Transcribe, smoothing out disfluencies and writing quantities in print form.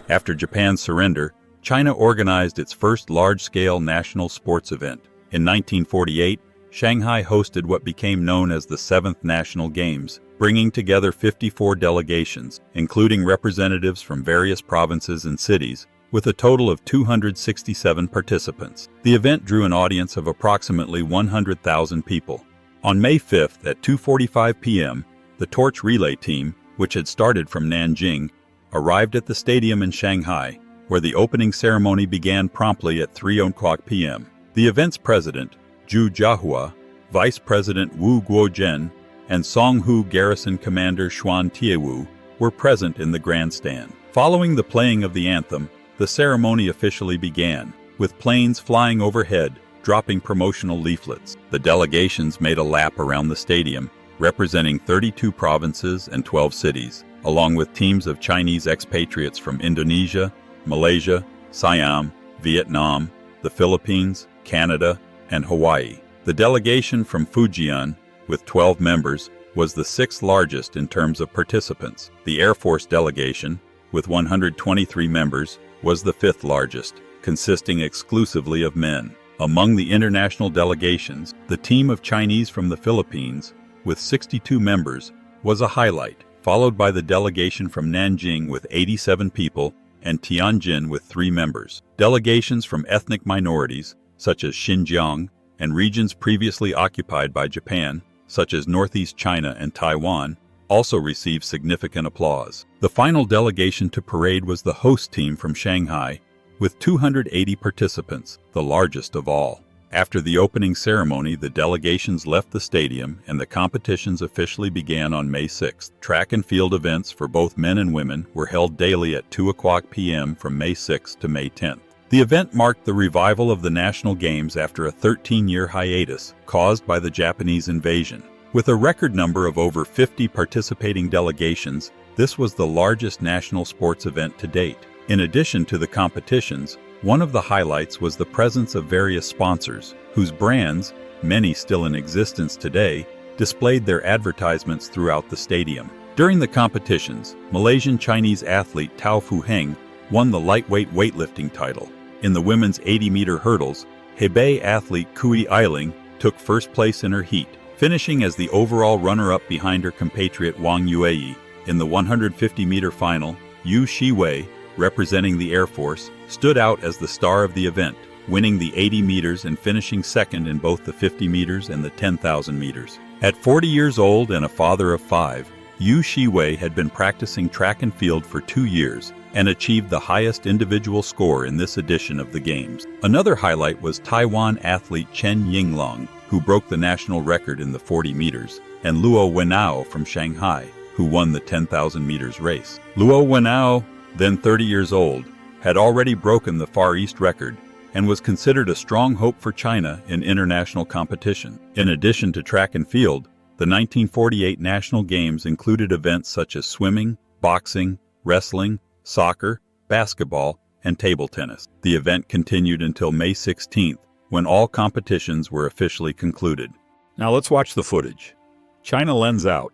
After Japan's surrender, China organized its first large-scale national sports event. In 1948, Shanghai hosted what became known as the 7th National Games, bringing together 54 delegations, including representatives from various provinces and cities, with a total of 267 participants. The event drew an audience of approximately 100,000 people. On May 5th at 2:45 p.m., the torch relay team, which had started from Nanjing, arrived at the stadium in Shanghai, where the opening ceremony began promptly at 3:00 p.m. The event's president, Jiahua, Vice President Wu Guozhen, and Songhu Garrison Commander Xuan Tiewu were present in the grandstand. Following the playing of the anthem, the ceremony officially began, with planes flying overhead, dropping promotional leaflets. The delegations made a lap around the stadium, representing 32 provinces and 12 cities, along with teams of Chinese expatriates from Indonesia, Malaysia, Siam, Vietnam, the Philippines, Canada, and Hawaii. The delegation from Fujian, with 12 members, was the 6th largest in terms of participants. The Air Force delegation, with 123 members, was the 5th largest, consisting exclusively of men. Among the international delegations, the team of Chinese from the Philippines, with 62 members, was a highlight, followed by the delegation from Nanjing with 87 people and Tianjin with 3 members. Delegations from ethnic minorities, such as Xinjiang, and regions previously occupied by Japan, such as Northeast China and Taiwan, also received significant applause. The final delegation to parade was the host team from Shanghai, with 280 participants, the largest of all. After the opening ceremony, the delegations left the stadium and the competitions officially began on May 6th. Track and field events for both men and women were held daily at 2:00 p.m. from May 6th to May 10th. The event marked the revival of the National Games after a 13-year hiatus caused by the Japanese invasion. With a record number of over 50 participating delegations, this was the largest national sports event to date. In addition to the competitions, one of the highlights was the presence of various sponsors, whose brands, many still in existence today, displayed their advertisements throughout the stadium. During the competitions, Malaysian Chinese athlete Tao Fuheng won the lightweight weightlifting title. In the women's 80-meter hurdles, Hebei athlete Kui Eiling took first place in her heat, finishing as the overall runner-up behind her compatriot Wang Yue. In the 150-meter final, Yu Xiwei, representing the Air Force, stood out as the star of the event, winning the 80 meters and finishing second in both the 50 meters and the 10,000 meters. At 40 years old and a father of 5, Yu Xiwei had been practicing track and field for 2 years and achieved the highest individual score in this edition of the Games. Another highlight was Taiwan athlete Chen Yinglang, who broke the national record in the 40 meters, and Luo Wenao from Shanghai, who won the 10,000 meters race. Luo Wenao, then 30 years old, had already broken the Far East record and was considered a strong hope for China in international competition. In addition to track and field, the 1948 National Games included events such as swimming, boxing, wrestling, soccer, basketball, and table tennis. The event continued until May 16th, when all competitions were officially concluded. Now let's watch the footage. China lens out.